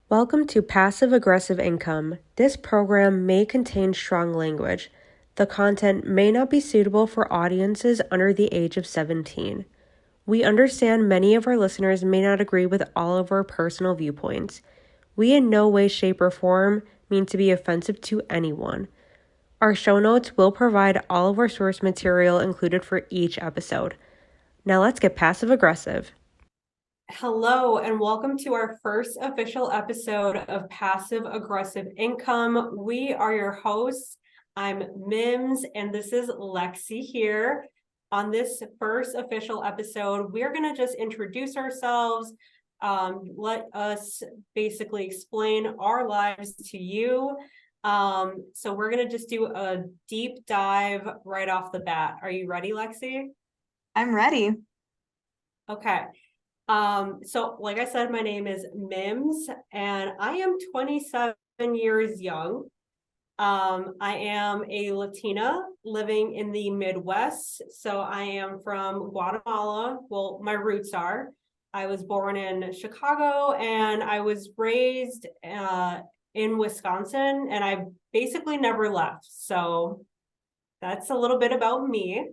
Welcome to Passive Aggressive Income. This program may contain strong language. The content may not be suitable for audiences under the age of 17. We understand many of our listeners may not agree with all of our personal viewpoints. We in no way, shape, or form mean to be offensive to anyone. Our show notes will provide all of our source material included for each episode. Now let's get passive aggressive. Hello, and welcome to our first official episode of Passive Aggressive Income. We are your hosts. I'm Mims, and this is Lexie here. On this first official episode, we're going to just introduce ourselves, let us basically explain our lives to you. So we're going to just do a deep dive right off the bat. Are you ready, Lexie? I'm ready. Okay. So like I said, my name is Mims and I am 27 years young. I am a Latina living in the Midwest. So I am from Guatemala. Well, my roots are. I was born in Chicago and I was raised in Wisconsin, and I basically never left. So that's a little bit about me.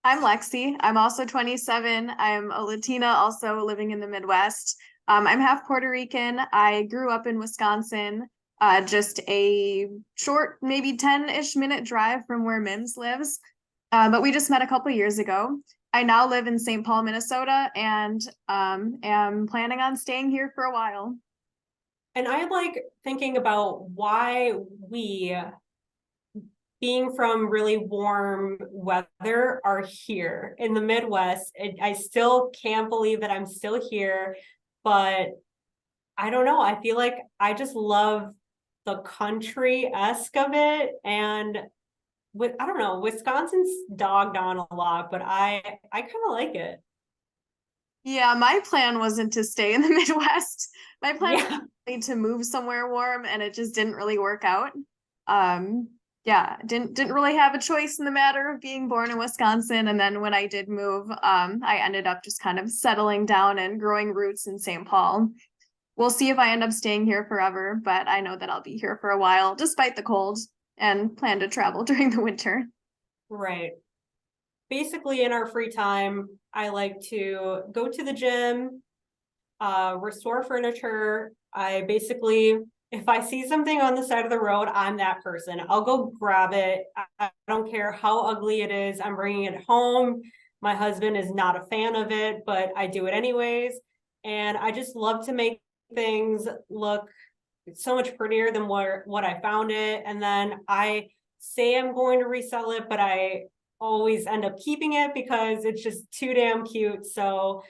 I'm Lexie. I'm also 27. I'm a Latina, also living in the Midwest. I'm half Puerto Rican. I grew up in Wisconsin, just a short, maybe 10-ish minute drive from where Mims lives. But we just met a couple years ago. I now live in St. Paul, Minnesota, and am planning on staying here for a while. And I like thinking about why we, being from really warm weather, are here in the Midwest. I still can't believe that I'm still here, but I don't know. I feel like I just love the country-esque of it. And I don't know, Wisconsin's dogged on a lot, but I kind of like it. Yeah, my plan wasn't to stay in the Midwest. My plan Yeah. was to move somewhere warm, and it just didn't really work out. Um, yeah, didn't really have a choice in the matter of being born in Wisconsin. And then when I did move, I ended up just kind of settling down and growing roots in St. Paul. We'll see if I end up staying here forever, but I know that I'll be here for a while, despite the cold, and plan to travel during the winter. Right. Basically, in our free time, I like to go to the gym, restore furniture. I basically, if I see something on the side of the road, I'm that person. I'll go grab it. I don't care how ugly it is. I'm bringing it home. My husband is not a fan of it, but I do it anyways. And I just love to make things look so much prettier than what I found it. And then I say I'm going to resell it, but I always end up keeping it because it's just too damn cute. So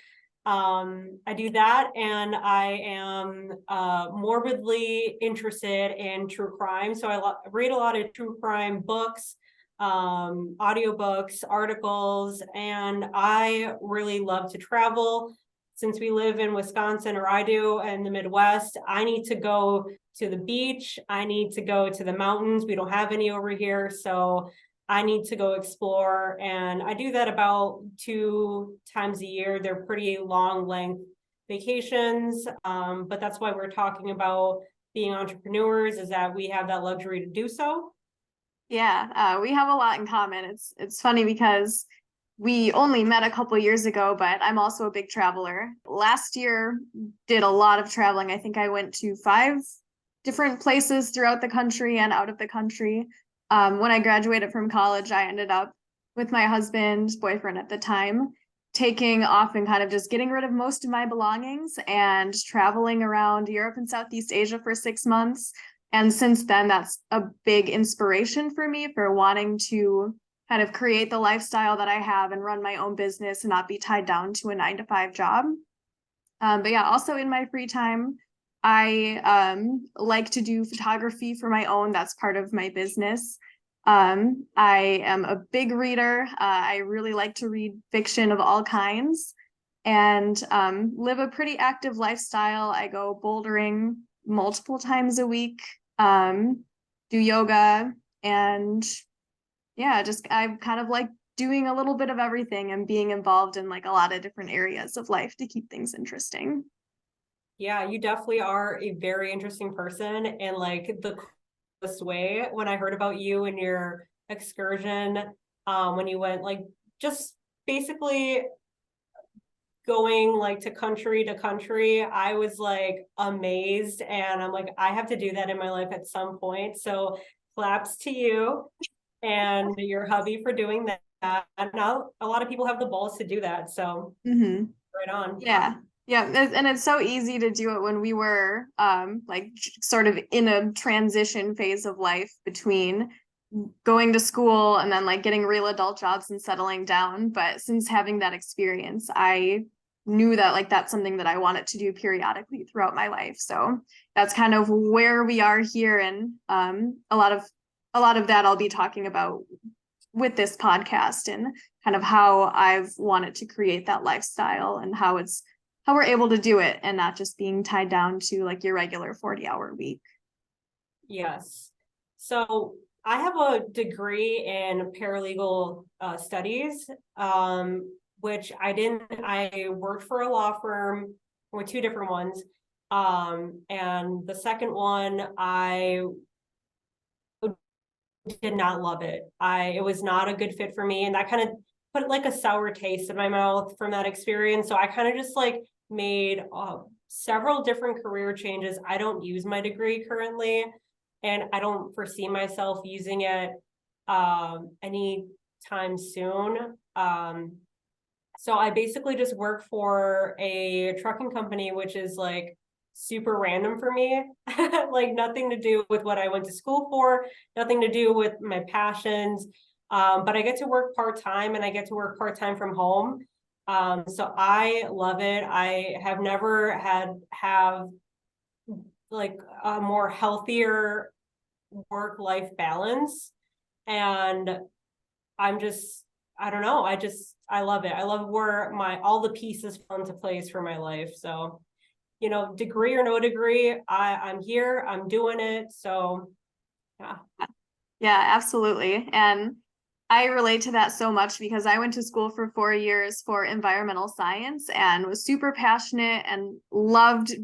I do that, and I am morbidly interested in true crime. So I read a lot of true crime books, audiobooks, articles, and I really love to travel. Since we live in Wisconsin, or I do, in the Midwest, I need to go to the beach. I need to go to the mountains. We don't have any over here. So I need to go explore. And I do that about 2 times a year. They're pretty long length vacations. But that's why we're talking about being entrepreneurs, is that we have that luxury to do so. Yeah, we have a lot in common. It's funny because we only met a couple years ago, but I'm also a big traveler. Last year, did a lot of traveling. I think I went to 5 different places throughout the country and out of the country. When I graduated from college, I ended up with my husband, boyfriend at the time, taking off and kind of just getting rid of most of my belongings and traveling around Europe and Southeast Asia for 6 months. And since then, that's a big inspiration for me for wanting to kind of create the lifestyle that I have and run my own business and not be tied down to a 9 to 5 job. But yeah, also in my free time, I like to do photography for my own. That's part of my business. I am a big reader. I really like to read fiction of all kinds and live a pretty active lifestyle. I go bouldering multiple times a week, do yoga, and yeah, just I kind of like doing a little bit of everything and being involved in like a lot of different areas of life to keep things interesting. Yeah, you definitely are a very interesting person. And like the coolest way when I heard about you and your excursion, when you went like just basically going like to country, I was like amazed. And I'm like, I have to do that in my life at some point. So claps to you and your hubby for doing that. And now a lot of people have the balls to do that. So Mm-hmm. right on. Yeah. Yeah, and it's so easy to do it when we were like sort of in a transition phase of life between going to school and then like getting real adult jobs and settling down. But since having that experience, I knew that like that's something that I wanted to do periodically throughout my life. So that's kind of where we are here, and a lot of that I'll be talking about with this podcast, and kind of how I've wanted to create that lifestyle and how we're able to do it and not just being tied down to like your regular 40-hour week. Yes. So I have a degree in paralegal studies, which I worked for a law firm, or two different ones. And the second one, I did not love it. It was not a good fit for me. And that kind of put like a sour taste in my mouth from that experience. So I kind of just like made several different career changes. I don't use my degree currently, and I don't foresee myself using it anytime soon. So I basically just work for a trucking company, which is like super random for me. Like nothing to do with what I went to school for, nothing to do with my passions. But I get to work part-time, and I get to work part-time from home. So I love it. I have never have like a more healthier work-life balance. And I'm just, I don't know. I love it. I love where all the pieces fall into place for my life. So, degree or no degree, I'm here, I'm doing it. So yeah. Yeah, absolutely. And I relate to that so much because I went to school for 4 years for environmental science and was super passionate and loved,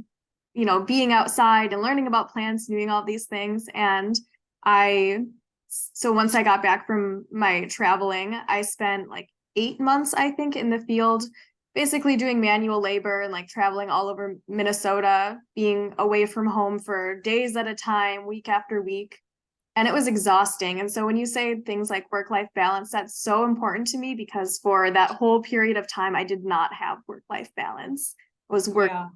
being outside and learning about plants and doing all these things. And so once I got back from my traveling, I spent like 8 months, I think, in the field, basically doing manual labor and like traveling all over Minnesota, being away from home for days at a time, week after week. And it was exhausting. And so when you say things like work-life balance, that's so important to me because for that whole period of time, I did not have work-life balance. I was working Yeah.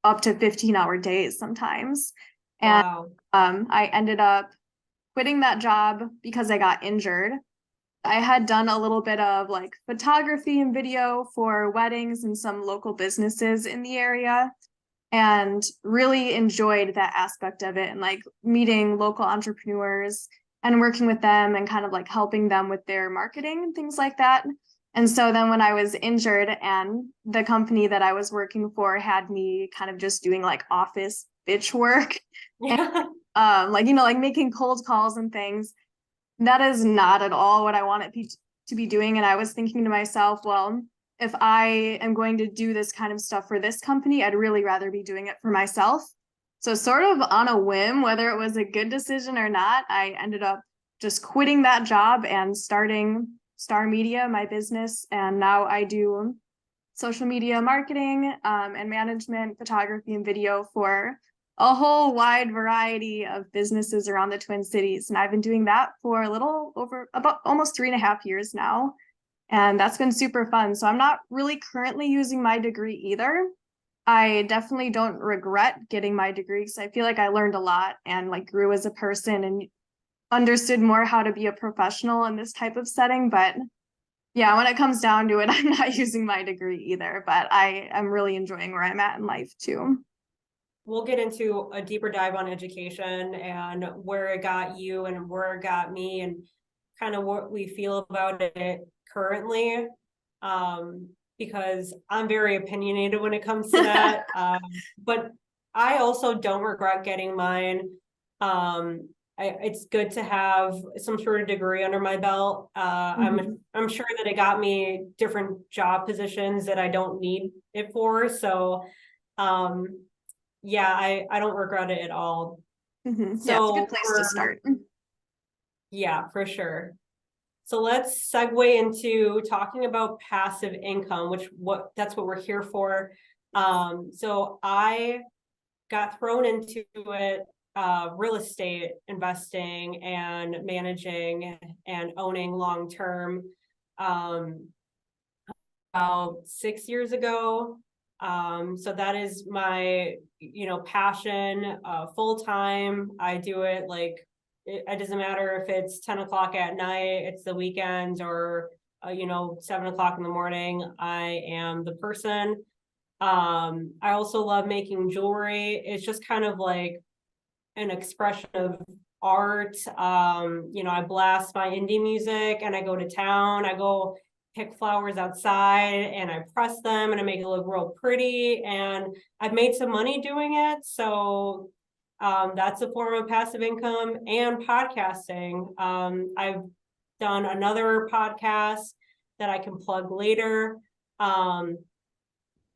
up to 15-hour days sometimes. And Wow. I ended up quitting that job because I got injured. I had done a little bit of like photography and video for weddings and some local businesses in the area, and really enjoyed that aspect of it, and like meeting local entrepreneurs and working with them and kind of like helping them with their marketing and things like that. And so then when I was injured and the company that I was working for had me kind of just doing like office bitch work and Yeah. like making cold calls and things, that is not at all what I wanted to be doing. And I was thinking to myself, well, if I am going to do this kind of stuff for this company, I'd really rather be doing it for myself. So, sort of on a whim, whether it was a good decision or not, I ended up just quitting that job and starting Star Media, my business. And now I do social media marketing and management, photography, and video for a whole wide variety of businesses around the Twin Cities. And I've been doing that for a little over about almost 3.5 years now. And that's been super fun. So I'm not really currently using my degree either. I definitely don't regret getting my degree because I feel like I learned a lot and like grew as a person and understood more how to be a professional in this type of setting. But yeah, when it comes down to it, I'm not using my degree either, but I am really enjoying where I'm at in life too. We'll get into a deeper dive on education and where it got you and where it got me, and kind of what we feel about it currently. Because I'm very opinionated when it comes to that. But I also don't regret getting mine. It's good to have some sort of degree under my belt. I'm sure that it got me different job positions that I don't need it for. So yeah, I don't regret it at all. Yeah, it's a So good place to start. yeah, for sure. So let's segue into talking about passive income, that's what we're here for. So I got thrown into it, real estate investing and managing and owning long term, about 6 years ago. So that is my, passion, full time. I do it like, it doesn't matter if it's 10 o'clock at night, it's the weekends, or 7 o'clock in the morning. I am the person. I also love making jewelry. It's just kind of like an expression of art. I blast my indie music and I go to town. I go pick flowers outside and I press them and I make it look real pretty. And I've made some money doing it. So that's a form of passive income. And podcasting. I've done another podcast that I can plug later.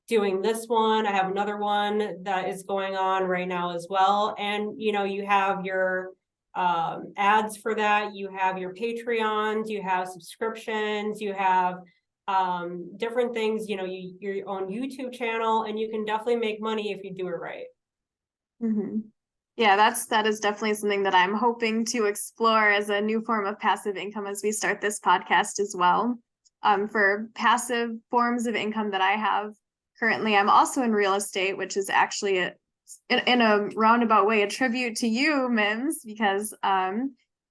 Doing this one. I have another one that is going on right now as well. And, you have your ads for that. You have your Patreons, you have subscriptions, you have different things, your own YouTube channel, and you can definitely make money if you do it right. Yeah, that is definitely something that I'm hoping to explore as a new form of passive income as we start this podcast as well. For passive forms of income that I have currently, I'm also in real estate, which is actually in a roundabout way a tribute to you, Mims, because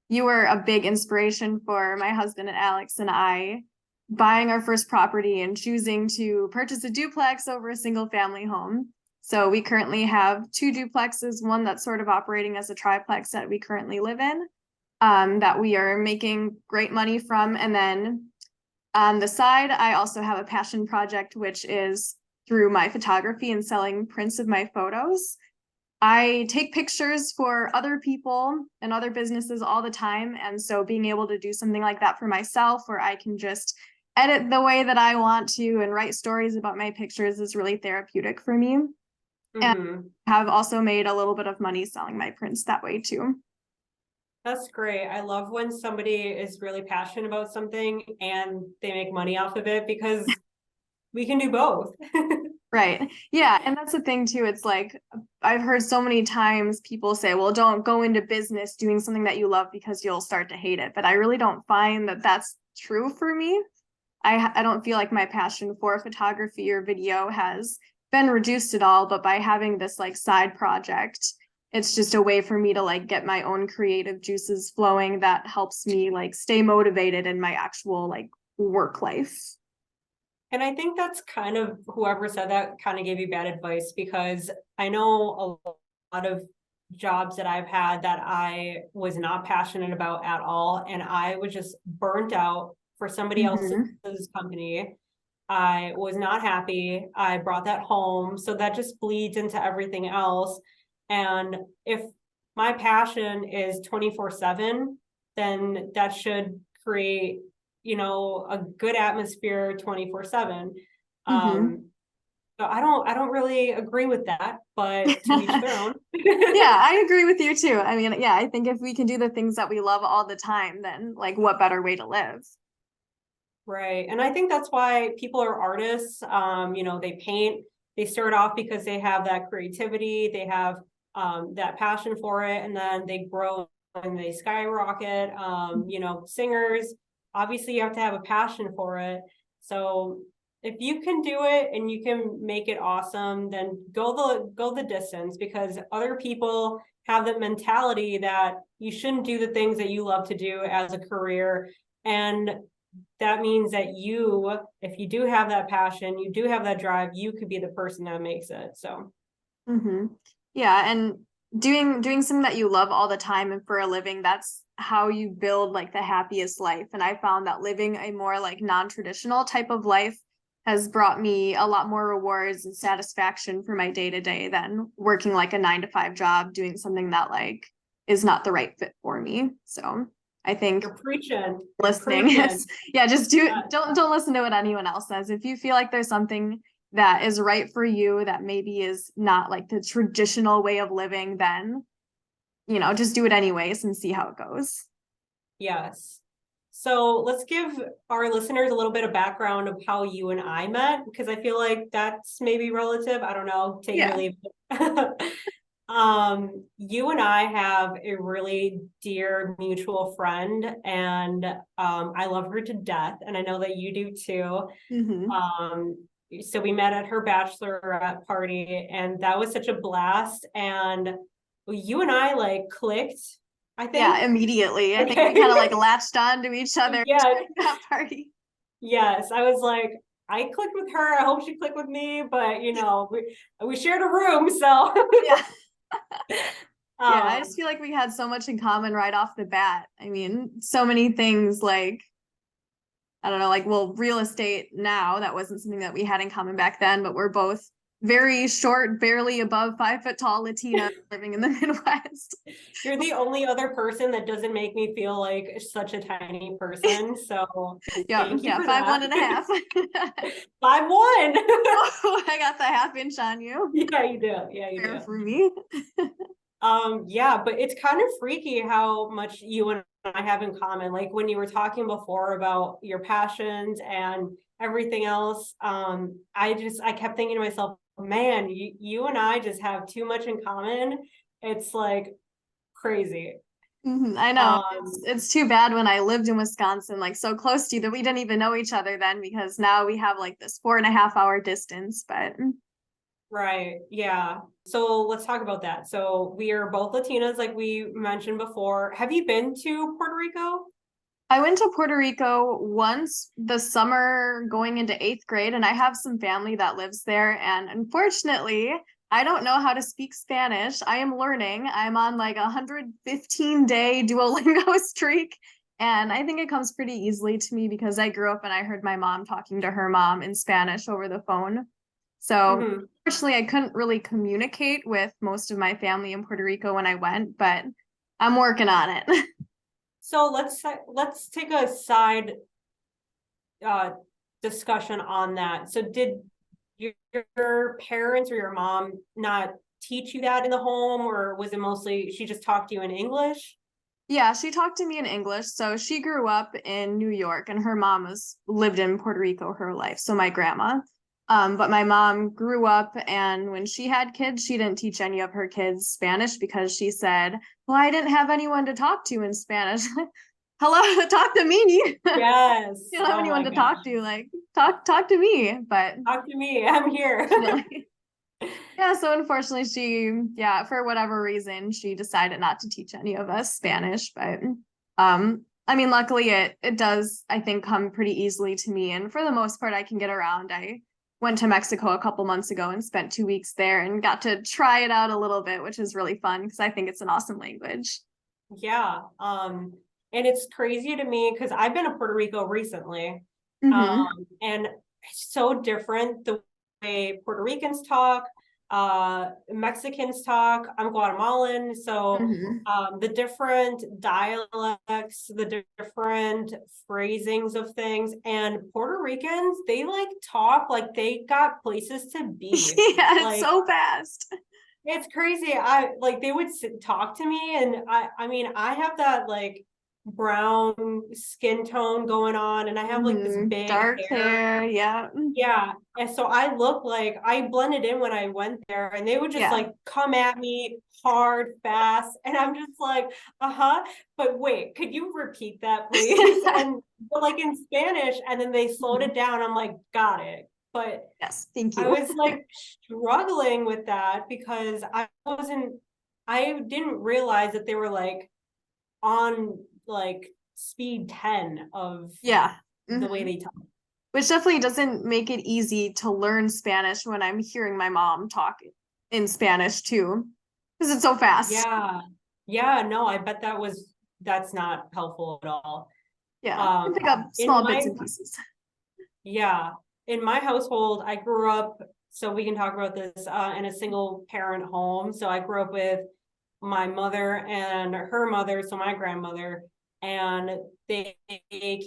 you were a big inspiration for my husband and Alex and I buying our first property and choosing to purchase a duplex over a single family home. So we currently have 2 duplexes, one that's sort of operating as a triplex that we currently live in, that we are making great money from. And then on the side, I also have a passion project, which is through my photography and selling prints of my photos. I take pictures for other people and other businesses all the time. And so being able to do something like that for myself, where I can just edit the way that I want to and write stories about my pictures, is really therapeutic for me. And have also made a little bit of money selling my prints that way too. That's great. I love when somebody is really passionate about something and they make money off of it, because we can do both. Right. Yeah. And that's the thing too. It's like, I've heard so many times people say, well, don't go into business doing something that you love because you'll start to hate it. But I really don't find that that's true for me. I don't feel like my passion for photography or video has been reduced at all, but by having this like side project, it's just a way for me to like get my own creative juices flowing that helps me like stay motivated in my actual like work life. And I think that's kind of, whoever said that kind of gave you bad advice, because I know a lot of jobs that I've had that I was not passionate about at all. And I was just burnt out for somebody else's company. I was not happy. I brought that home. So that just bleeds into everything else. And if my passion is 24/7, then that should create, a good atmosphere 24/7. So I don't really agree with that, but to each their own. Yeah, I agree with you too. I mean, yeah, I think if we can do the things that we love all the time, then like what better way to live? Right. And I think that's why people are artists. They paint, they start off because they have that creativity, they have that passion for it, and then they grow and they skyrocket. Singers, obviously you have to have a passion for it. So if you can do it and you can make it awesome, then go the distance, because other people have the mentality that you shouldn't do the things that you love to do as a career. And that means that if you do have that passion, you do have that drive, you could be the person that makes it. So yeah, and doing something that you love all the time and for a living, that's how you build like the happiest life. And I found that living a more like non-traditional type of life has brought me a lot more rewards and satisfaction for my day-to-day than working like a 9-to-5 job doing something that like is not the right fit for me. So I think you're preaching. Listening. Yeah, just don't listen to what anyone else says. If you feel like there's something that is right for you, that maybe is not like the traditional way of living, then, you know, just do it anyways and see how it goes. Yes. So let's give our listeners a little bit of background of how you and I met, because I feel like that's maybe relative. I don't know, take it or leave it. You and I have a really dear mutual friend, and I love her to death, and I know that you do too. So we met at her bachelorette party, and that was such a blast. And you and I like clicked, I think. Yeah, immediately. I think we kind of like latched on to each other during that party. Yes, I was like, I clicked with her. I hope she clicked with me, but you know, we shared a room, so yeah. Yeah, I just feel like we had so much in common right off the bat. I mean, so many things like, I don't know, like, well, real estate now, that wasn't something that we had in common back then, but we're both very short, barely above 5 foot tall Latina living in the Midwest. You're the only other person that doesn't make me feel like such a tiny person. So thank you for 5'1.5". 5'1". Oh, I got the half inch on you. Yeah, you do. Yeah, you Fair do. for me. Yeah, but it's kind of freaky how much you and I have in common. Like when you were talking before about your passions and everything else, I kept thinking to myself, man, you and I just have too much in common. It's like crazy. I know. It's too bad when I lived in Wisconsin, like so close to you, that we didn't even know each other then, because now we have like this 4.5 hour distance, but. Right. Yeah. So let's talk about that. So we are both Latinas, like we mentioned before. Have you been to Puerto Rico? I went to Puerto Rico once the summer going into 8th grade, and I have some family that lives there. And unfortunately, I don't know how to speak Spanish. I am learning. I'm on like a 115-day Duolingo streak. And I think it comes pretty easily to me because I grew up and I heard my mom talking to her mom in Spanish over the phone. So unfortunately, I couldn't really communicate with most of my family in Puerto Rico when I went, but I'm working on it. So let's take a side discussion on that. So did your parents or your mom not teach you that in the home, or was it mostly she just talked to you in English? Yeah, she talked to me in English. So she grew up in New York and her mom was lived in Puerto Rico her life. So my grandma. But my mom grew up, and when she had kids, she didn't teach any of her kids Spanish because she said, well, I didn't have anyone to talk to in Spanish. Hello, talk to me. Yes. You don't have anyone to talk to. Like, talk to me. But talk to me. I'm here. Yeah, so unfortunately for whatever reason, she decided not to teach any of us Spanish. But I mean, luckily it does, I think, come pretty easily to me. And for the most part, I can get around. I went to Mexico a couple months ago and spent 2 weeks there and got to try it out a little bit, which is really fun because I think it's an awesome language. Yeah. And it's crazy to me because I've been to Puerto Rico recently. And it's so different the way Puerto Ricans talk, Mexicans talk. I'm Guatemalan, so the different dialects, the different phrasings of things, and Puerto Ricans, they like talk like they got places to be. Yeah, it's like, so fast. It's crazy. I like they would talk to me, and I mean, I have that like brown skin tone going on, and I have like this big dark hair. Yeah. Yeah. And so I look like I blended in when I went there, and they would just like come at me hard, fast. And I'm just like, but wait, could you repeat that, please? And but like in Spanish, and then they slowed it down. I'm like, got it. But yes, thank you. I was like struggling with that because I didn't realize that they were like on like speed 10 of the way they talk. Which definitely doesn't make it easy to learn Spanish when I'm hearing my mom talk in Spanish too, because it's so fast. Yeah, no, I bet that's not helpful at all. Yeah, pick up small bits and pieces. Yeah, in my household, I grew up, so we can talk about this, in a single parent home. So I grew up with my mother and her mother, so my grandmother, and they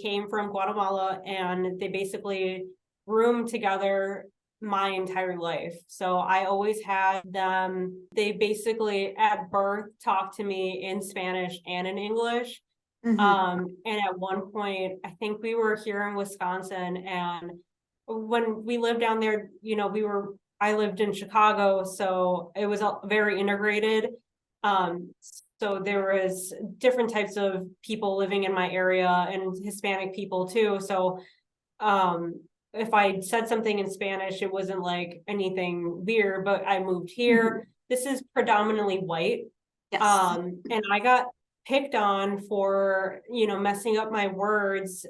came from Guatemala, and they basically roomed together my entire life. So I always had them, they basically at birth talked to me in Spanish and in English. And at one point, I think we were here in Wisconsin, and when we lived down there, I lived in Chicago, so it was very integrated. So there was different types of people living in my area and Hispanic people too. So if I said something in Spanish, it wasn't like anything weird, but I moved here. This is predominantly white. Yes. And I got picked on for, messing up my words,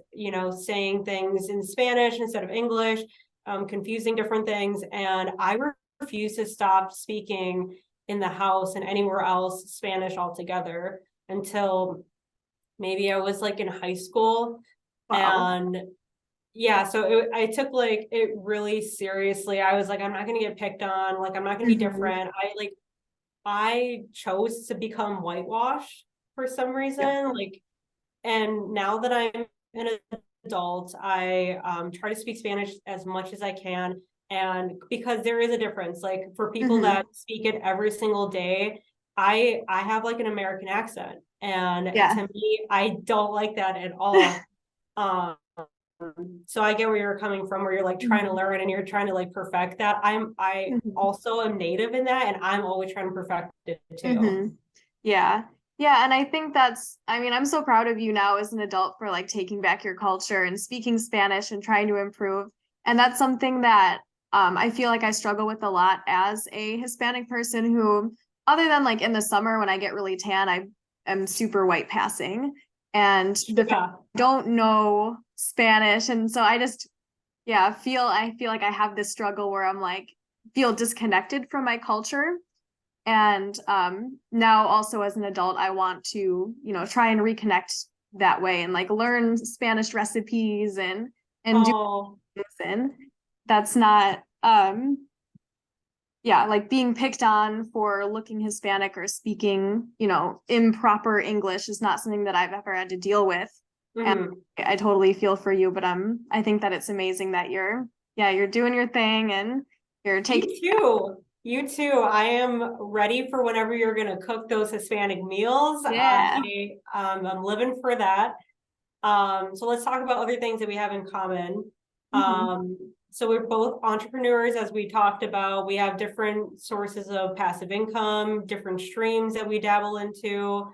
saying things in Spanish instead of English, confusing different things. And I refused to stop speaking in the house and anywhere else Spanish altogether until maybe I was like in high school. Wow. And yeah, so I took like it really seriously. I was like, I'm not gonna get picked on, like I'm not gonna be different. I chose to become whitewashed for some reason. And now that I'm an adult, I try to speak Spanish as much as I can. And because there is a difference, like for people that speak it every single day, I have like an American accent. And to me, I don't like that at all. So I get where you're coming from, where you're like trying to learn and you're trying to like perfect that. I also am native in that, and I'm always trying to perfect it too. Yeah. And I think I'm so proud of you now as an adult for like taking back your culture and speaking Spanish and trying to improve. And that's something that I feel like I struggle with a lot as a Hispanic person who, other than like in the summer when I get really tan, I am super white passing. And I don't know Spanish. And so I just, I feel like I have this struggle where I'm like, feel disconnected from my culture. And now also as an adult, I want to, try and reconnect that way and like learn Spanish recipes and do things. And that's not, like being picked on for looking Hispanic or speaking, improper English is not something that I've ever had to deal with. And I totally feel for you, but I think that it's amazing that you're doing your thing and you're taking. You too. I am ready for whenever you're going to cook those Hispanic meals. I'm living for that. So let's talk about other things that we have in common. So we're both entrepreneurs, as we talked about. We have different sources of passive income, different streams that we dabble into.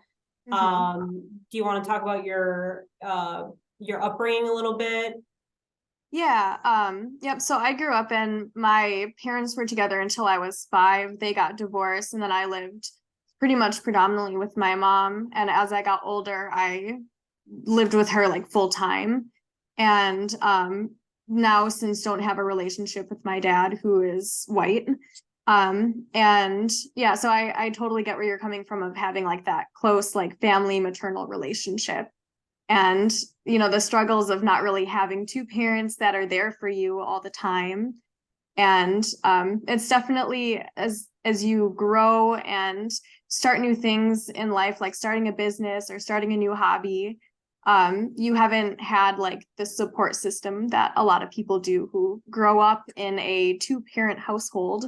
Do you want to talk about your upbringing a little bit? Yep. So I grew up and my parents were together until I was 5. They got divorced and then I lived pretty much predominantly with my mom. And as I got older, I lived with her like full time. And now since don't have a relationship with my dad who is white. And yeah, so I totally get where you're coming from of having like that close like family maternal relationship. And the struggles of not really having two parents that are there for you all the time. And it's definitely as you grow and start new things in life, like starting a business or starting a new hobby, you haven't had like the support system that a lot of people do who grow up in a 2-parent household.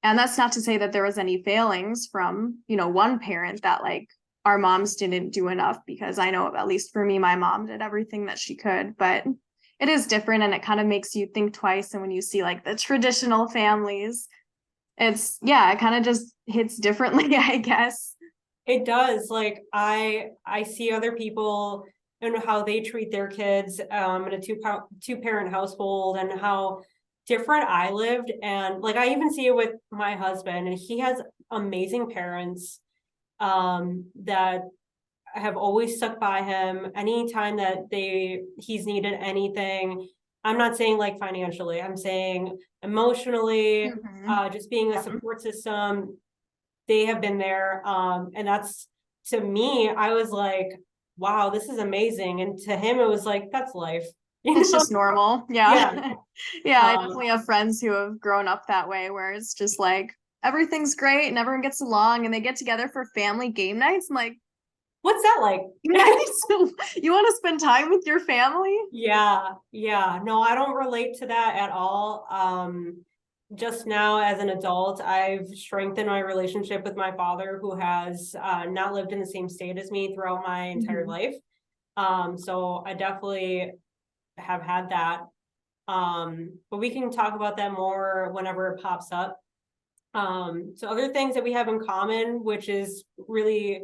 And that's not to say that there was any failings from one parent that like our moms didn't do enough, because I know, at least for me, my mom did everything that she could, but it is different and it kind of makes you think twice. And when you see like the traditional families, it kind of just hits differently, I guess. It does. Like I see other people and how they treat their kids in a two-parent household and how different I lived. And like I even see it with my husband, and he has amazing parents that have always stuck by him anytime that he's needed anything. I'm not saying like financially, I'm saying emotionally, just being a support system. They have been there. And that's, to me, I was like, wow, this is amazing. And to him, it was like, that's life. It's just normal. Yeah. I Um, definitely have friends who have grown up that way, where it's just like everything's great and everyone gets along and they get together for family game nights. I'm like, what's that like? You want to spend time with your family? Yeah. No, I don't relate to that at all. just now as an adult, I've strengthened my relationship with my father, who has not lived in the same state as me throughout my entire life. So I definitely have had that. But we can talk about that more whenever it pops up. So other things that we have in common, which is really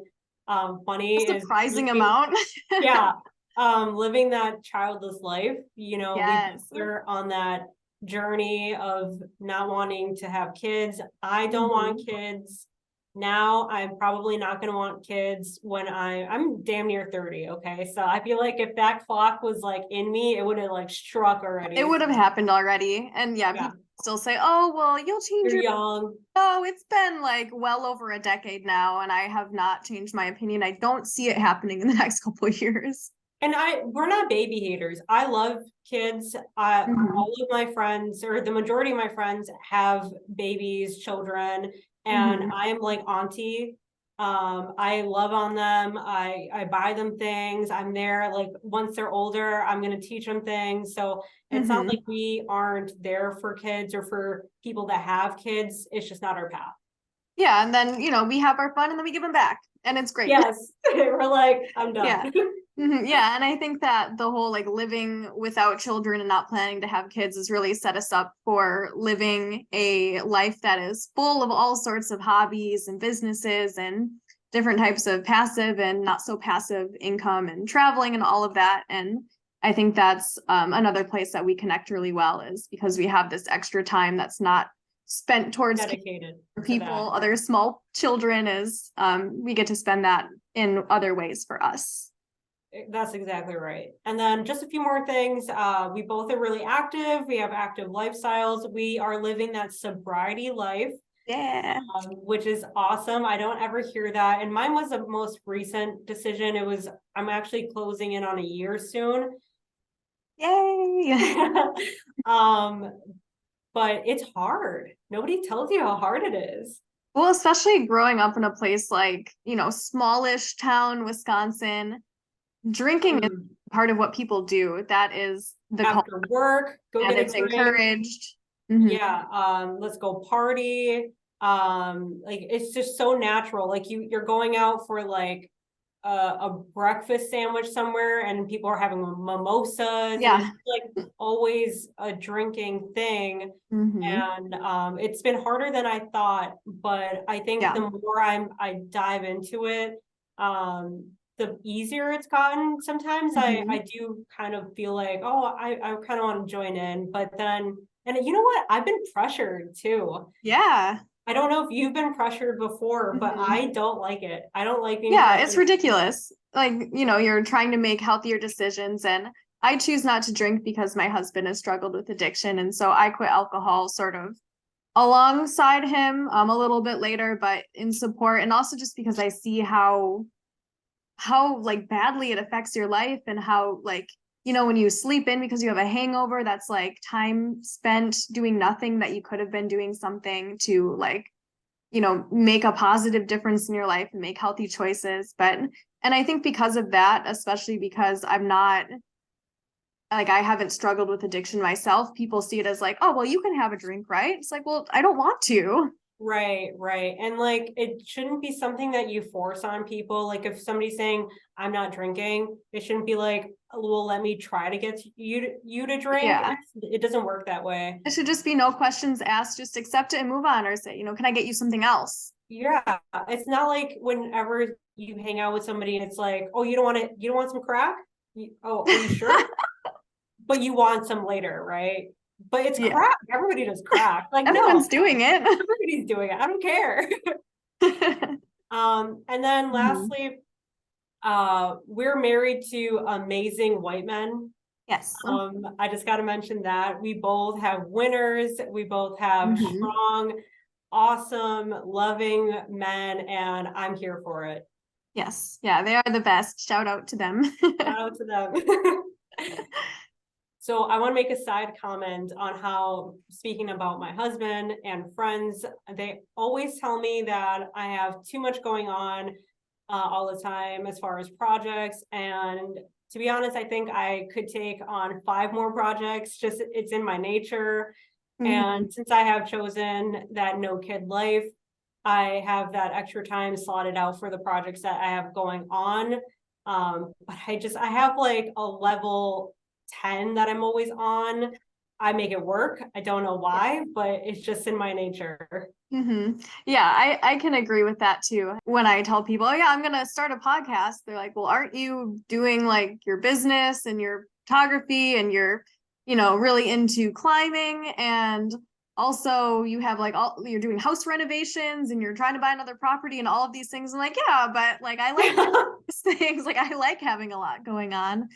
funny, A is surprising amount. yeah, living that childless life. You know, Yes. we're on that journey of not wanting to have kids. I don't want kids now. I'm probably not going to want kids when I'm damn near 30. Okay, so I feel like if that clock was like in me, it would have like struck already. It would have happened already. And yeah, people still say, oh, well, you'll change You're your young. No, it's been like well over a decade now, and I have not changed my opinion. I don't see it happening in the next couple of years. And we're not baby haters. I love kids. All of my friends, or the majority of my friends, have babies, children, and I am like auntie. I love on them. I buy them things. I'm there. Like once they're older, I'm gonna teach them things. So it's not like we aren't there for kids or for people that have kids. It's just not our path. Yeah, and then we have our fun, and then we give them back, and it's great. Yes, we're like, I'm done. Yeah. Yeah, and I think that the whole like living without children and not planning to have kids has really set us up for living a life that is full of all sorts of hobbies and businesses and different types of passive and not so passive income and traveling and all of that. And I think that's another place that we connect really well, is because we have this extra time that's not spent towards dedicated people, other small children, is we get to spend that in other ways for us. That's exactly right. And then just a few more things. We both are really active. We have active lifestyles. We are living that sobriety life. Yeah. Which is awesome. I don't ever hear that. And mine was the most recent decision. I'm actually closing in on a year soon. Yay. But it's hard. Nobody tells you how hard it is. Well, especially growing up in a place like, smallish town, Wisconsin, drinking is part of what people do. That is the after work, go get a drink. Encouraged. Yeah, let's go party. Like it's just so natural. Like you're going out for like a breakfast sandwich somewhere, and people are having mimosas. Yeah, and it's like always a drinking thing. And it's been harder than I thought, but I think the more I dive into it, the easier it's gotten. Sometimes I do kind of feel like, oh, I kind of want to join in, but then, and you know what? I've been pressured too. Yeah. I don't know if you've been pressured before, but I don't like it. I don't like being pressured. It's ridiculous. Like, you're trying to make healthier decisions, and I choose not to drink because my husband has struggled with addiction, and so I quit alcohol sort of alongside him a little bit later, but in support, and also just because I see how like badly it affects your life, and how like when you sleep in because you have a hangover, that's like time spent doing nothing that you could have been doing something to like make a positive difference in your life and make healthy choices. And I think because of that, especially because I'm not like, I haven't struggled with addiction myself, people see it as like, oh, well, you can have a drink, right? It's like, well, I don't want to. Right. And like, it shouldn't be something that you force on people. Like if somebody's saying, I'm not drinking, it shouldn't be like, well, let me try to get you to drink. Yeah. It doesn't work that way. It should just be no questions asked, just accept it and move on, or say, can I get you something else? Yeah. It's not like whenever you hang out with somebody and it's like, oh, you don't want some crack? Oh, are you sure? But you want some later, right? But it's crack. Everybody does crack. Like everyone's doing it. Everybody's doing it. I don't care. And then lastly, we're married to amazing white men. Yes. I just got to mention that we both have winners. We both have strong, awesome, loving men, and I'm here for it. Yes. Yeah, they are the best. Shout out to them. Shout out to them. So I want to make a side comment on how, speaking about my husband and friends, they always tell me that I have too much going on all the time as far as projects. And to be honest, I think I could take on 5 more projects. Just it's in my nature. And since I have chosen that no kid life, I have that extra time slotted out for the projects that I have going on. But I have like a level 10 that I'm always on. I make it work. I don't know why, but it's just in my nature. Yeah, I can agree with that too. When I tell people, oh yeah, I'm gonna start a podcast, they're like, well, aren't you doing like your business and your photography and you're, really into climbing, and also you have like you're doing house renovations and you're trying to buy another property and all of these things. I'm like, yeah, but like I like these things. Like I like having a lot going on.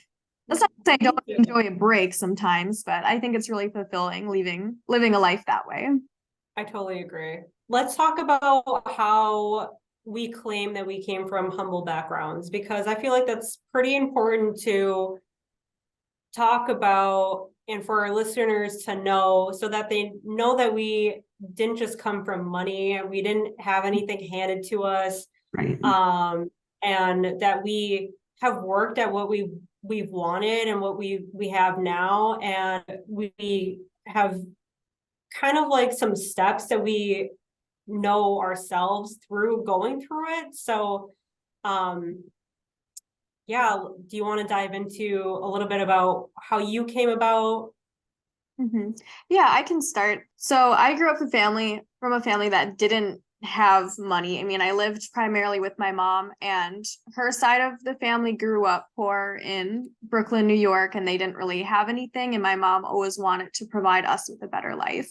That's not to say I don't enjoy a break sometimes, but I think it's really fulfilling living a life that way. I totally agree. Let's talk about how we claim that we came from humble backgrounds, because I feel like that's pretty important to talk about and for our listeners to know, so that they know that we didn't just come from money and we didn't have anything handed to us. Right. And that we have worked at what we've wanted and what we have now, and we have kind of like some steps that we know ourselves through going through it. So yeah, do you want to dive into a little bit about how you came about? Yeah, I can start. So I grew up from a family that didn't have money. I mean, I lived primarily with my mom, and her side of the family grew up poor in Brooklyn, New York, and they didn't really have anything. And my mom always wanted to provide us with a better life.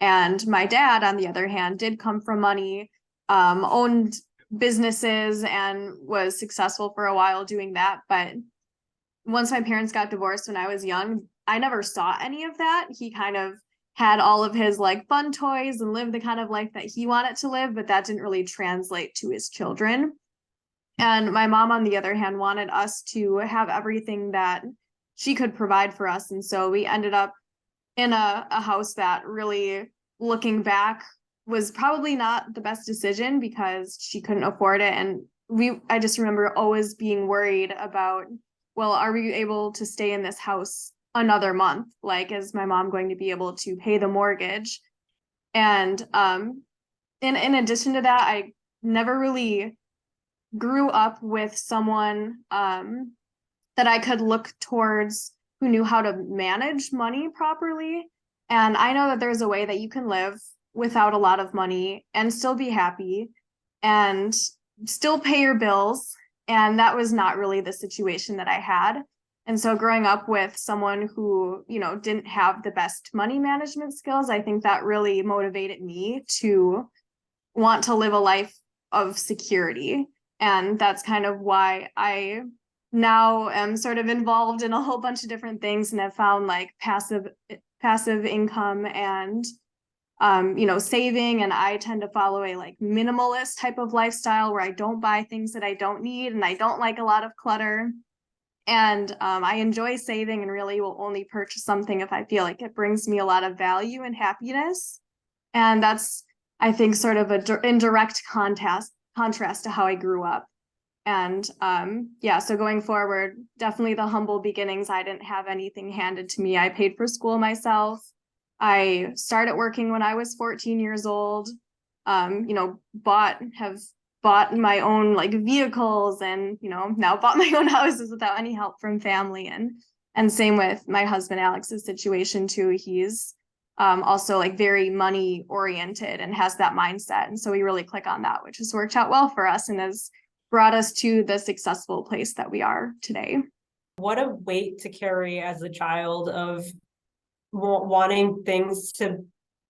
And my dad, on the other hand, did come from money, owned businesses, and was successful for a while doing that. But once my parents got divorced when I was young, I never saw any of that. He kind of had all of his like fun toys and lived the kind of life that he wanted to live, but that didn't really translate to his children. And my mom, on the other hand, wanted us to have everything that she could provide for us. And so we ended up in a house that really, looking back, was probably not the best decision because she couldn't afford it. And I just remember always being worried about, well, are we able to stay in this house another month? Like, is my mom going to be able to pay the mortgage? And in addition to that, I never really grew up with someone that I could look towards who knew how to manage money properly. And I know that there's a way that you can live without a lot of money and still be happy and still pay your bills. And that was not really the situation that I had. And so growing up with someone who, didn't have the best money management skills, I think that really motivated me to want to live a life of security. And that's kind of why I now am sort of involved in a whole bunch of different things and have found like passive income and saving. And I tend to follow a like minimalist type of lifestyle where I don't buy things that I don't need and I don't like a lot of clutter. And I enjoy saving and really will only purchase something if I feel like it brings me a lot of value and happiness. And that's, I think, sort of in direct contrast to how I grew up. And so going forward, definitely the humble beginnings. I didn't have anything handed to me. I paid for school myself. I started working when I was 14 years old. Have bought my own like vehicles and, now bought my own houses without any help from family. And same with my husband, Alex's situation too. He's also like very money oriented and has that mindset. And so we really click on that, which has worked out well for us and has brought us to the successful place that we are today. What a weight to carry as a child of wanting things to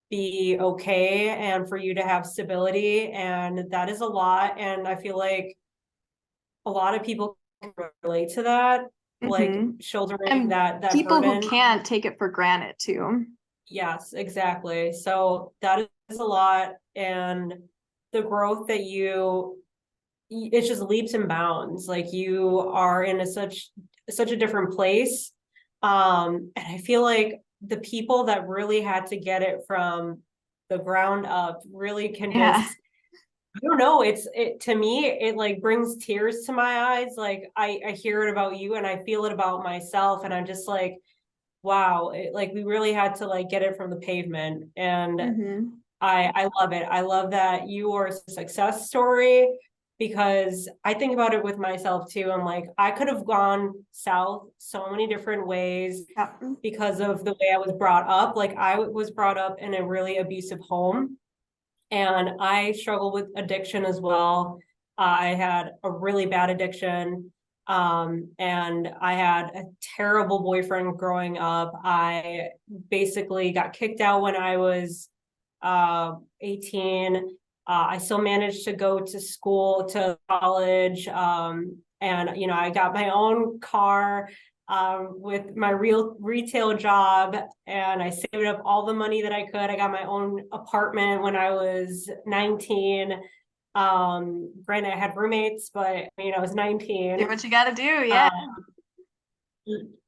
be okay and for you to have stability. And that is a lot. And I feel like a lot of people can relate to that, like shouldering and that people burden. Who can't take it for granted too. Yes, exactly. So that is a lot. And the growth that it's just leaps and bounds. Like you are in such a different place. And I feel like the people that really had to get it from the ground up really can just, I don't know, to me, it like brings tears to my eyes. Like I hear it about you and I feel it about myself. And I'm just like, wow, like we really had to like get it from the pavement. And Mm-hmm. I love it. I love that you are a success story, because I think about it with myself too. I'm like, I could have gone south so many different ways Yep. because of the way I was brought up. Like I was brought up in a really abusive home, and I struggled with addiction as well. I had a really bad addiction. And I had a terrible boyfriend growing up. I basically got kicked out when I was 18. I still managed to go to school, to college. And, you know, I got my own car with my real retail job, and I saved up all the money that I could. I got my own apartment when I was 19. Granted, I had roommates, but I mean, I was 19. Do what you gotta do, yeah.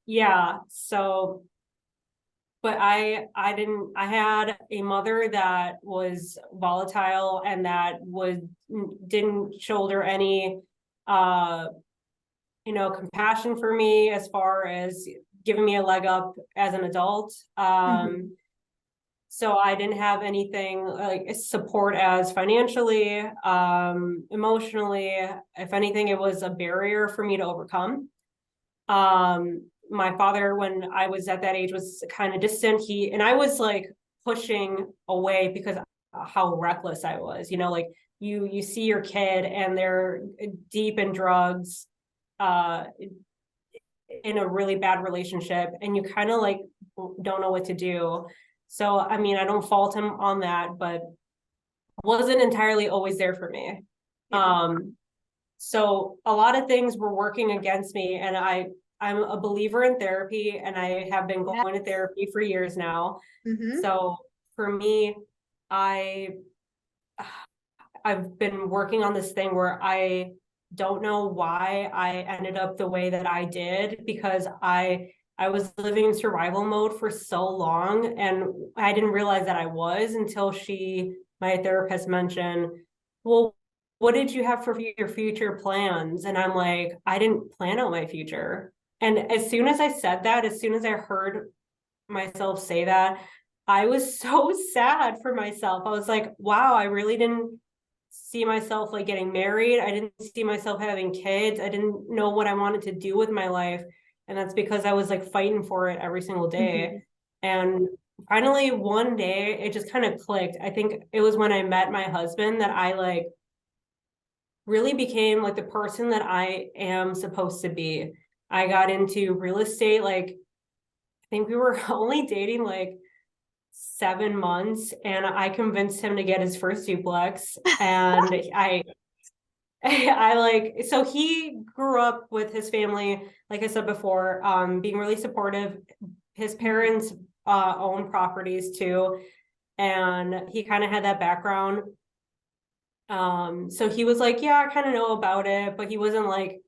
Yeah. So, but I had a mother that was volatile and that didn't shoulder any, uh, compassion for me as far as giving me a leg up as an adult. Mm-hmm. So I didn't have anything like support as financially, emotionally. If anything, it was a barrier for me to overcome. My father, when I was at that age, was kind of distant. And I was like pushing away because how reckless I was, like you see your kid and they're deep in drugs, uh, in a really bad relationship, and you kind of like don't know what to do. So, I mean, I don't fault him on that, but wasn't entirely always there for me. Yeah. So a lot of things were working against me, and I'm a believer in therapy, and I have been going to therapy for years now. Mm-hmm. So for me, I I've been working on this thing where I don't know why I ended up the way that I did, because I was living in survival mode for so long, and I didn't realize that I was until my therapist mentioned, well, what did you have for your future plans? And I'm like, I didn't plan out my future. And as soon as I said that, as soon as I heard myself say that, I was so sad for myself. I was like, wow, I really didn't see myself like getting married. I didn't see myself having kids. I didn't know what I wanted to do with my life. And that's because I was like fighting for it every single day. Mm-hmm. And finally, one day, it just kind of clicked. I think it was when I met my husband that I like really became like the person that I am supposed to be. I got into real estate. Like, I think we were only dating like 7 months, and I convinced him to get his first duplex. And I like, so he grew up with his family, like I said before, being really supportive. His parents own properties too, and he kind of had that background. So he was like, yeah, I kind of know about it, but he wasn't like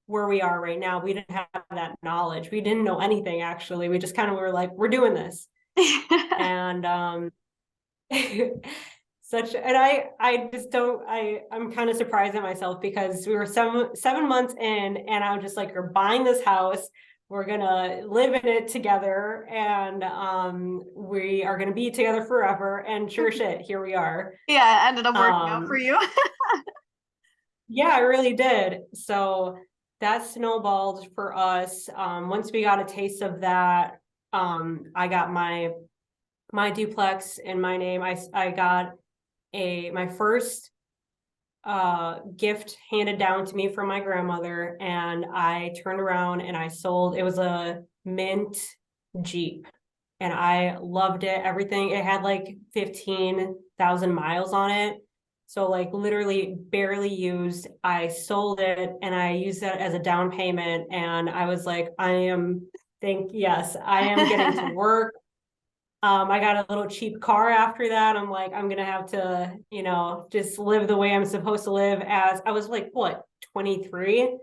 where we are right now. We didn't have that knowledge. We didn't know anything, actually. We just kind of were like, we're doing this. And and I just don't, I'm kind of surprised at myself, because we were 7 months in, and I'm just like, you're buying this house, we're gonna live in it together, and we are gonna be together forever. And sure shit, here we are. Yeah, it ended up working out for you. Yeah, I really did. So that snowballed for us. Once we got a taste of that, I got my duplex in my name. I got my first gift handed down to me from my grandmother, and I turned around and I sold. It was a mint Jeep, and I loved it. Everything, it had like 15,000 miles on it. So like literally barely used. I sold it and I used that as a down payment. And I was like, yes, I am getting to work. I got a little cheap car after that. I'm like, I'm gonna have to, just live the way I'm supposed to live. As I was like, what, 23?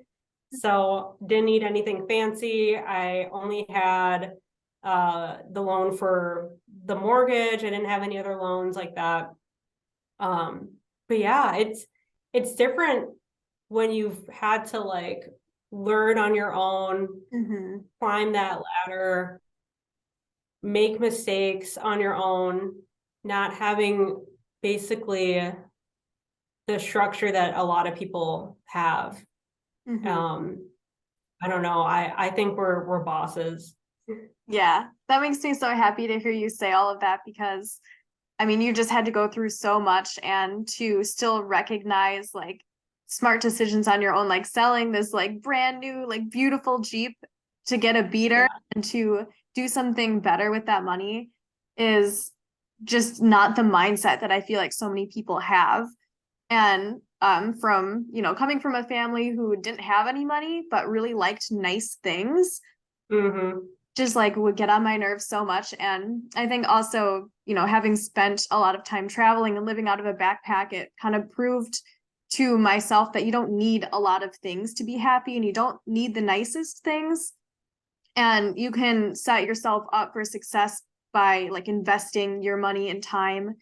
So didn't need anything fancy. I only had the loan for the mortgage. I didn't have any other loans like that. But yeah, it's different when you've had to like learn on your own, Mm-hmm. climb that ladder. make mistakes on your own, not having basically the structure that a lot of people have. I don't know. I think we're bosses. Yeah, that makes me so happy to hear you say all of that, because I mean, you just had to go through so much, and to still recognize like smart decisions on your own, like selling this like brand new, like beautiful Jeep to get a beater and to do something better with that money is just not the mindset that I feel like so many people have. And from, coming from a family who didn't have any money, but really liked nice things, just like would get on my nerves so much. And I think also, having spent a lot of time traveling and living out of a backpack, it kind of proved to myself that you don't need a lot of things to be happy, and you don't need the nicest things. And you can set yourself up for success by like investing your money and time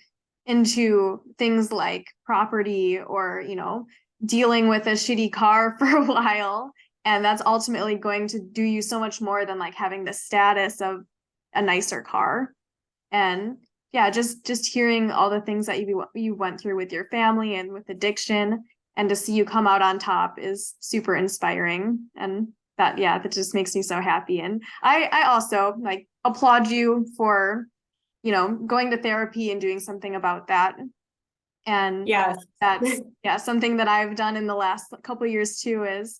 into things like property, or, dealing with a shitty car for a while. And that's ultimately going to do you so much more than like having the status of a nicer car. And yeah, just hearing all the things that you went through with your family and with addiction, and to see you come out on top is super inspiring. And that just makes me so happy. And I also like applaud you for, going to therapy and doing something about that. And yes, that's something that I've done in the last couple of years too, is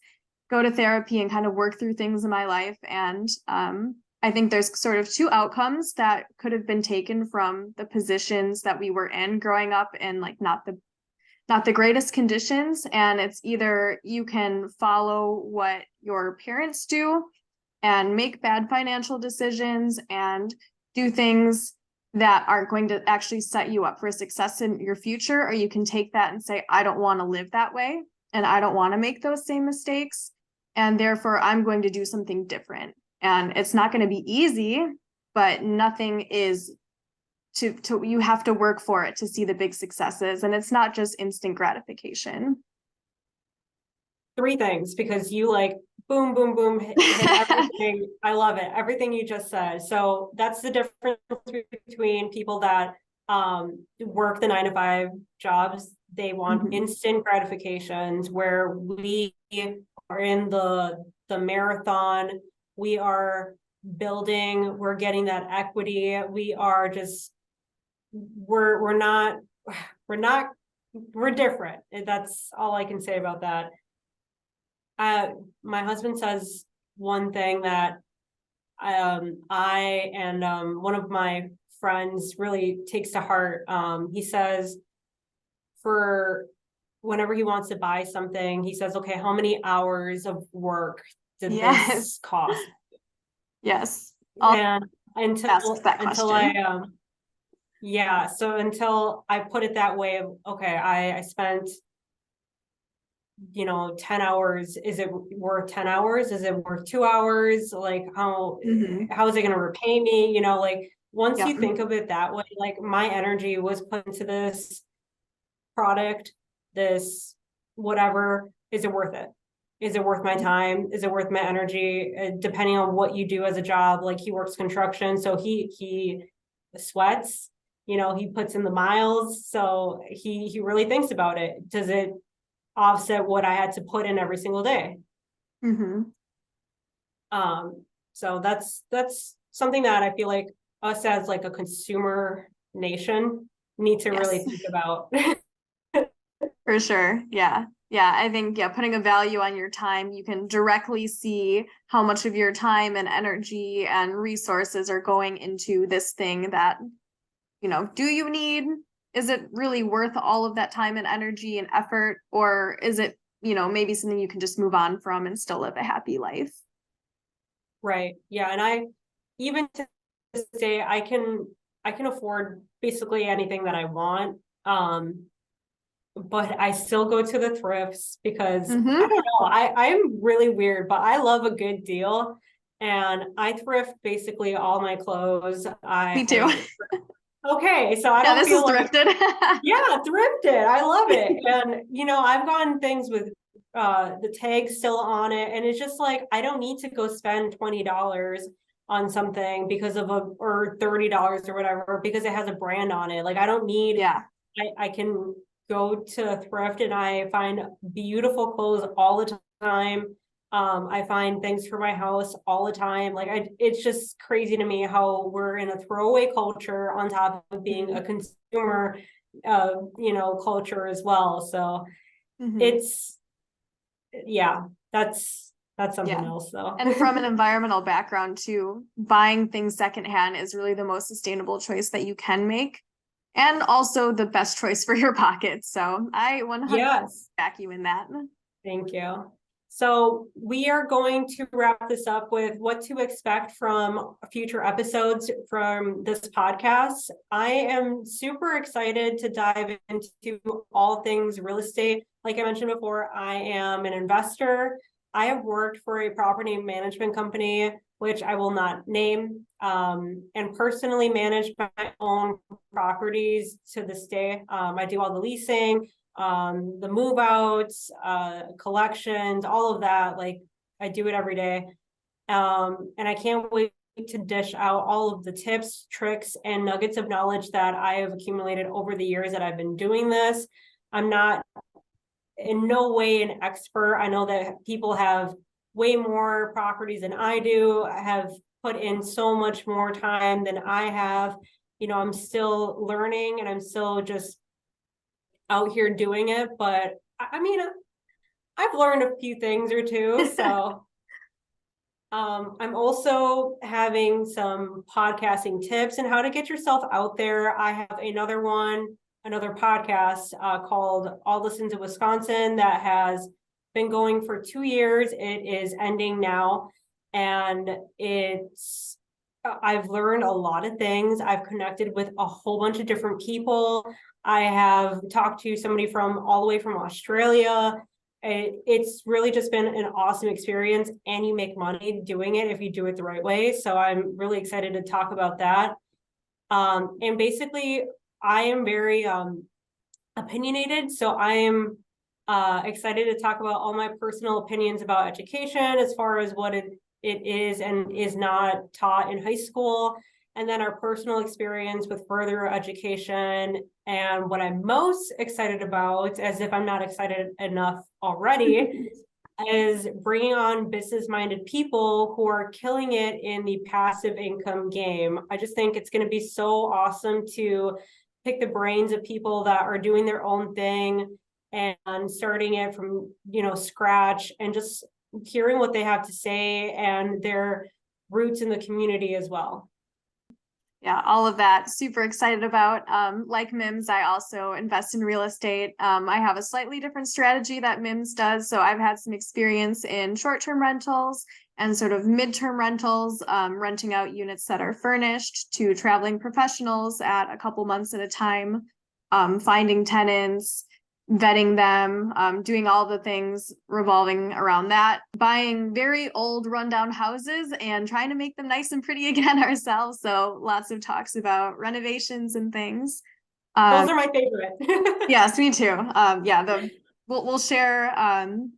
go to therapy and kind of work through things in my life. And I think there's sort of two outcomes that could have been taken from the positions that we were in growing up, and like not the greatest conditions. And it's either you can follow what your parents do and make bad financial decisions and do things that aren't going to actually set you up for success in your future, or you can take that and say, I don't want to live that way, and I don't want to make those same mistakes, and therefore I'm going to do something different. And it's not going to be easy, but nothing is to you have to work for it to see the big successes, and it's not just instant gratification. 3 things, because you like boom, boom, boom, hit everything. I love it. Everything you just said. So that's the difference between people that work the 9-to-5 jobs. They want instant gratifications, where we are in the marathon. We are building, we're getting that equity. We are just, we're different. That's all I can say about that. My husband says one thing that I and one of my friends really takes to heart. He says, for whenever he wants to buy something, he says, okay, how many hours of work did this cost? Yes. And until I put it that way of, okay, I spent 10 hours. Is it worth 10 hours? Is it worth 2 hours? Like how is it going to repay me? Like once you think of it that way, like my energy was put into this product, this whatever, is it worth it? Is it worth my time? Is it worth my energy? Depending on what you do as a job, like he works construction, so he sweats, he puts in the miles, so he really thinks about it. Does it offset what I had to put in every single day? So that's something that I feel like us as like a consumer nation need to really think about. For sure. Yeah. I think, putting a value on your time, you can directly see how much of your time and energy and resources are going into this thing that, do you need? Is it really worth all of that time and energy and effort? Or is it, maybe something you can just move on from and still live a happy life? Right. Yeah. And I, even to this day, I can afford basically anything that I want. But I still go to the thrifts because I don't know, I'm really weird, but I love a good deal, and I thrift basically all my clothes. Me too. Okay, so I don't feel like thrifted. Thrifted. I love it. And I've gotten things with the tag still on it, and it's just like I don't need to go spend $20 on something because of or $30 or whatever, because it has a brand on it. Like I don't need, I can go to thrift and I find beautiful clothes all the time. I find things for my house all the time. Like it's just crazy to me how we're in a throwaway culture on top of being a consumer, culture as well. So it's, that's something else though. And from an environmental background too, buying things secondhand is really the most sustainable choice that you can make. And also the best choice for your pockets. So I 100% back you in that. Thank you. So we are going to wrap this up with what to expect from future episodes from this podcast. I am super excited to dive into all things real estate. Like I mentioned before, I am an investor. I have worked for a property management company, which I will not name, and personally manage my own properties to this day. I do all the leasing, the move outs, collections, all of that. Like I do it every day. And I can't wait to dish out all of the tips, tricks, and nuggets of knowledge that I have accumulated over the years that I've been doing this. I'm not in no way an expert. I know that people have way more properties than I do. I have put in so much more time than I have. I'm still learning and I'm still just out here doing it. But I mean, I've learned a few things or two. So I'm also having some podcasting tips and how to get yourself out there. I have another podcast called All Listen to Wisconsin that has been going for 2 years. It is ending now. And I've learned a lot of things. I've connected with a whole bunch of different people. I have talked to somebody from all the way from Australia. It's really just been an awesome experience, and you make money doing it if you do it the right way. So I'm really excited to talk about that. And basically, I am very opinionated. So I am excited to talk about all my personal opinions about education as far as what it is and is not taught in high school. And then our personal experience with further education. And what I'm most excited about, as if I'm not excited enough already, is bringing on business-minded people who are killing it in the passive income game. I just think it's going to be so awesome to pick the brains of people that are doing their own thing and starting it from, scratch, and just hearing what they have to say and their roots in the community as well. Yeah, all of that. Super excited about. Like Mims, I also invest in real estate. I have a slightly different strategy that Mims does. So I've had some experience in short-term rentals and sort of midterm rentals, renting out units that are furnished to traveling professionals at a couple months at a time, finding tenants, vetting them, doing all the things revolving around that, buying very old rundown houses and trying to make them nice and pretty again ourselves. So lots of talks about renovations and things. Those are my favorite. Yes, me too. We'll share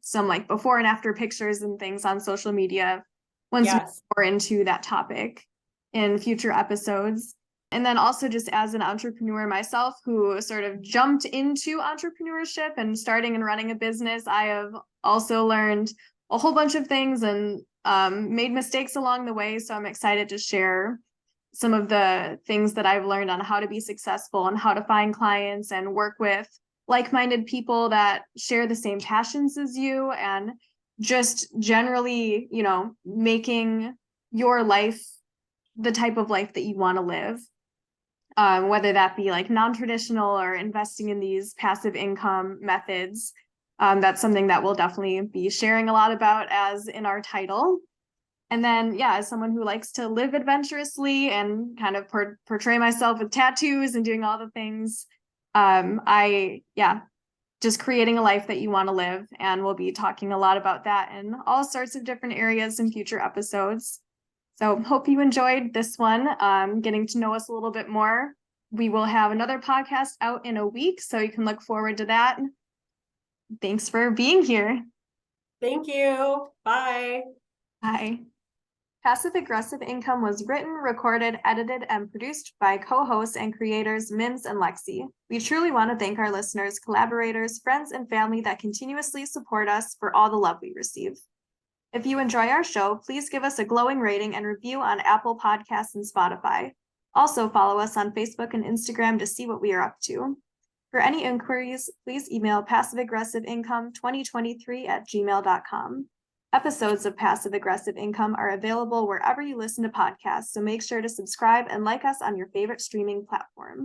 some like before and after pictures and things on social media once we get more into that topic in future episodes. And then also just as an entrepreneur myself who sort of jumped into entrepreneurship and starting and running a business, I have also learned a whole bunch of things and made mistakes along the way. So I'm excited to share some of the things that I've learned on how to be successful and how to find clients and work with like-minded people that share the same passions as you, and just generally, making your life the type of life that you want to live. Whether that be like non-traditional or investing in these passive income methods. That's something that we'll definitely be sharing a lot about as in our title. And then, as someone who likes to live adventurously and kind of portray myself with tattoos and doing all the things, just creating a life that you want to live. And we'll be talking a lot about that in all sorts of different areas in future episodes. So hope you enjoyed this one, getting to know us a little bit more. We will have another podcast out in a week, so you can look forward to that. Thanks for being here. Thank you. Bye. Bye. Passive Aggressive Income was written, recorded, edited, and produced by co-hosts and creators Mims and Lexie. We truly want to thank our listeners, collaborators, friends, and family that continuously support us for all the love we receive. If you enjoy our show, please give us a glowing rating and review on Apple Podcasts and Spotify. Also, follow us on Facebook and Instagram to see what we are up to. For any inquiries, please email passiveaggressiveincome2023@gmail.com. Episodes of Passive Aggressive Income are available wherever you listen to podcasts, so make sure to subscribe and like us on your favorite streaming platform.